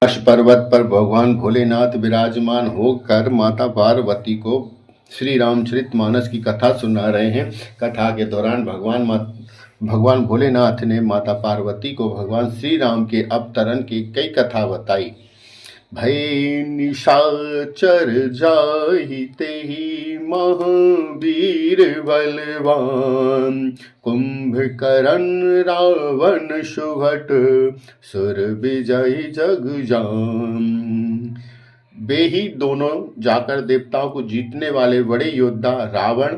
कैलाश पर्वत पर भगवान भोलेनाथ विराजमान होकर माता पार्वती को श्री रामचरितमानस की कथा सुना रहे हैं। कथा के दौरान भगवान भोलेनाथ ने माता पार्वती को भगवान श्री राम के अवतरण की कई कथा बताई। भई निशाचर जाहिते ही महावीर बलवान, कुंभकर्ण रावण सुभट सुर विजय जग जान। वे ही दोनों जाकर देवताओं को जीतने वाले बड़े योद्धा रावण,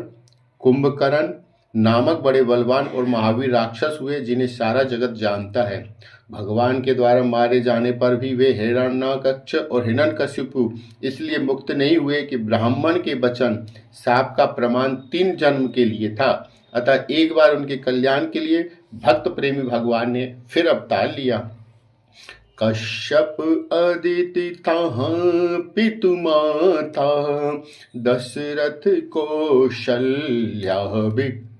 कुंभकर्ण नामक बड़े बलवान और महावीर राक्षस हुए, जिन्हें सारा जगत जानता है। भगवान के द्वारा मारे जाने पर भी वे हिरण्याकश्यप और हिरण्यकशिपु इसलिए मुक्त नहीं हुए कि ब्राह्मण के वचन शाप का प्रमाण 3 जन्म के लिए था। अतः एक बार उनके कल्याण के लिए भक्त प्रेमी भगवान ने फिर अवतार लिया। कश्यप अदिति तहाँ पितु माता, दशरथ कौशल्या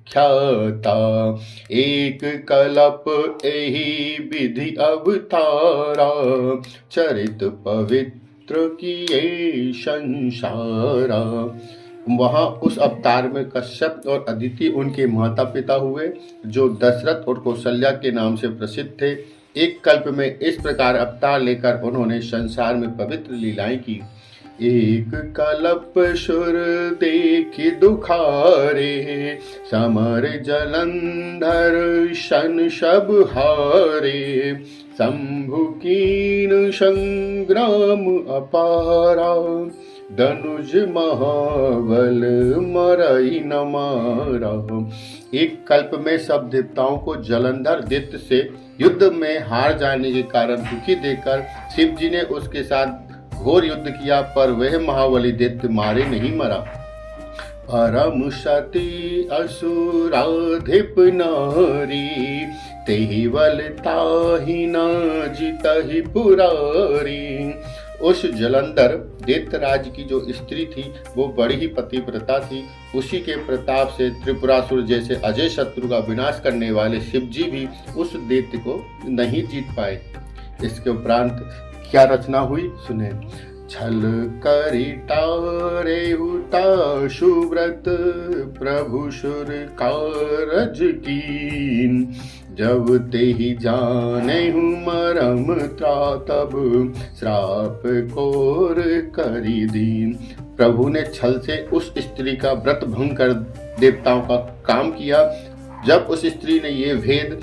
ख्याता। एक कलप एहि विधि अवतारा, चरित पवित्र किए संसारा। वहाँ उस अवतार में कश्यप और अदिति उनके माता पिता हुए, जो दशरथ और कौशल्या के नाम से प्रसिद्ध थे। एक कल्प में इस प्रकार अवतार लेकर उन्होंने संसार में पवित्र लीलाएं की। एक कल्प सुर देख दुखारे, समर जलंधर शन सब हारे। शंभु कीन संग्राम अपारा, धनुज महाबल मरई न मारा। एक कल्प में सब देवताओं को जलंधर दैत्य से युद्ध में हार जाने के कारण दुखी देखकर शिव जी ने उसके साथ घोर युद्ध किया, पर वह महाबली दैत्य मारे नहीं मरा। परम सती असुराधिप नारी, तेहि बल ताहि न जितहि पुरारी। उस जलंधर दैत्यराज की जो स्त्री थी वो बड़ी ही पतिव्रता थी। उसी के प्रताप से त्रिपुरासुर जैसे अजय शत्रु का विनाश करने वाले शिव जी भी उस दैत्य को नहीं जीत पाए। इसके उपरांत क्या रचना हुई सुने। छल करी टारे उता सुव्रत, प्रभु सुर कारज कीन। जब तेहि जाने हूँ मरम त्रातब, श्राप कोर करी दीन। प्रभु ने छल से उस स्त्री का व्रत भंग कर देवताओं का काम किया। जब उस स्त्री ने ये भेद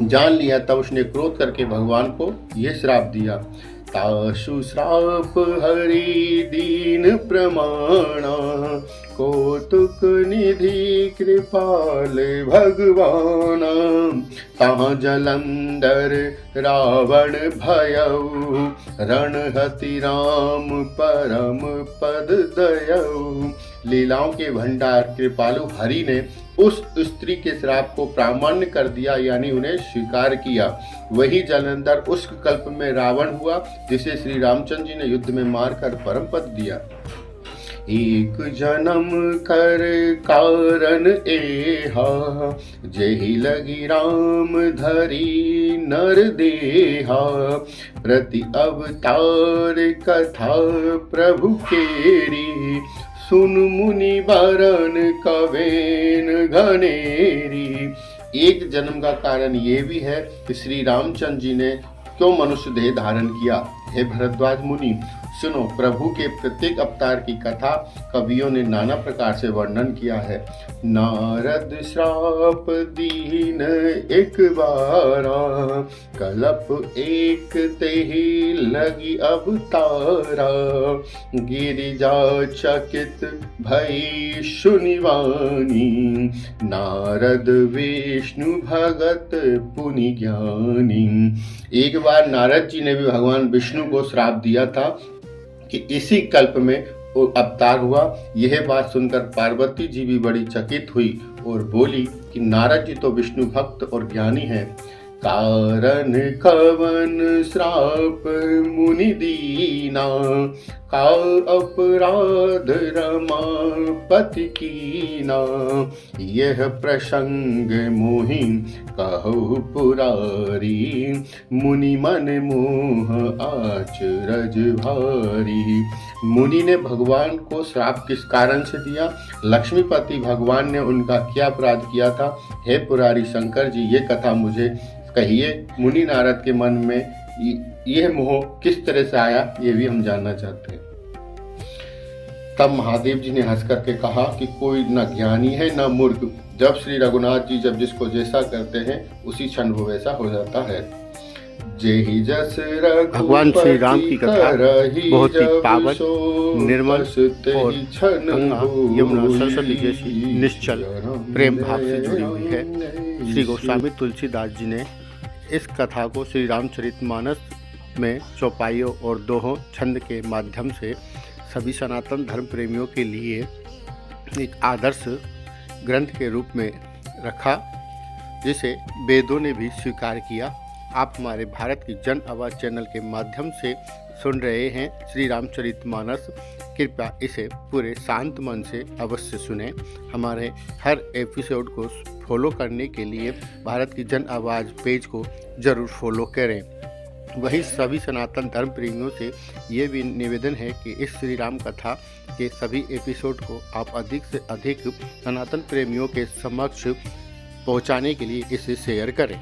जान लिया तब उसने क्रोध करके भगवान को यह श्राप दिया। तासु श्राप हरि दीन प्रमाणा, कौतुक निधि कृपाल भगवाना। तहाँ जलंधर रावण भयऊ, रणहति राम परम पद दयऊ। लीलाओं के भंडार कृपालु हरि ने उस स्त्री के श्राप को प्रामाण्य कर दिया, यानी उन्हें स्वीकार किया। वही जलंधर उस कल्प में रावण हुआ, जिसे श्री रामचंद्र जी ने युद्ध में मारकर परम पद दिया। एक जन्म कर कारण एहा, जेहि लगी राम धरी नर देहा। प्रति अवतार कथा प्रभु केरी, सुन मुनि बरन कवेन घनेरी। एक जन्म का कारण ये भी है कि श्री रामचंद्र जी ने क्यों मनुष्य देह धारण किया। हे भरद्वाज मुनि सुनो, प्रभु के प्रत्येक अवतार की कथा कवियों ने नाना प्रकार से वर्णन किया है। नारद श्राप दीन एक बारा, कलप एक तेहि लगी अवतारा। गिरिजा चकित भई सुनिवानी, नारद विष्णु भगत पुनि ज्ञानी। एक बार नारद जी ने भी भगवान विष्णु को श्राप दिया था कि इसी कल्प में वो अवतार हुआ। यह बात सुनकर पार्वती जी भी बड़ी चकित हुई और बोली कि नारद जी तो विष्णु भक्त और ज्ञानी हैं। कारण कवन श्राप मुनि दीना, का अपराध रमापति कीना। यह प्रसंग मोहि कहु पुरारी, मुनि मन मोह आचरज भारी। मुनि ने भगवान को श्राप किस कारण से दिया? लक्ष्मीपति भगवान ने उनका क्या अपराध किया था? हे पुरारी शंकर जी, ये कथा मुझे कहिए। मुनि नारद के मन में यह मोह किस तरह से आया, ये भी हम जानना चाहते हैं। तब महादेव जी ने हंस करके कहा कि कोई न ज्ञानी है न मूर्ख। जब श्री रघुनाथ जी जब जिसको जैसा करते हैं उसी क्षण वो वैसा हो जाता है। जेहि जस भगवान श्री राम की कथा बहुत ही पावन, निर्मल और गंगा यमुना सरस्वती जैसी निश्चल प्रेम भाव से जुड़ी हुई है। श्री गोस्वामी तुलसीदास जी ने इस कथा को श्री रामचरितमानस में चौपाइयों और दोहों छंद के माध्यम से सभी सनातन धर्म प्रेमियों के लिए एक आदर्श ग्रंथ के रूप में रखा, जिसे वेदों ने भी स्वीकार किया। आप हमारे भारत की जन आवाज़ चैनल के माध्यम से सुन रहे हैं श्री रामचरितमानस। कृपया इसे पूरे शांत मन से अवश्य सुनें। हमारे हर एपिसोड को फॉलो करने के लिए भारत की जन आवाज़ पेज को ज़रूर फॉलो करें। वहीं सभी सनातन धर्म प्रेमियों से ये भी निवेदन है कि इस श्री राम कथा के सभी एपिसोड को आप अधिक से अधिक सनातन प्रेमियों के समक्ष पहुंचाने के लिए इसे शेयर करें।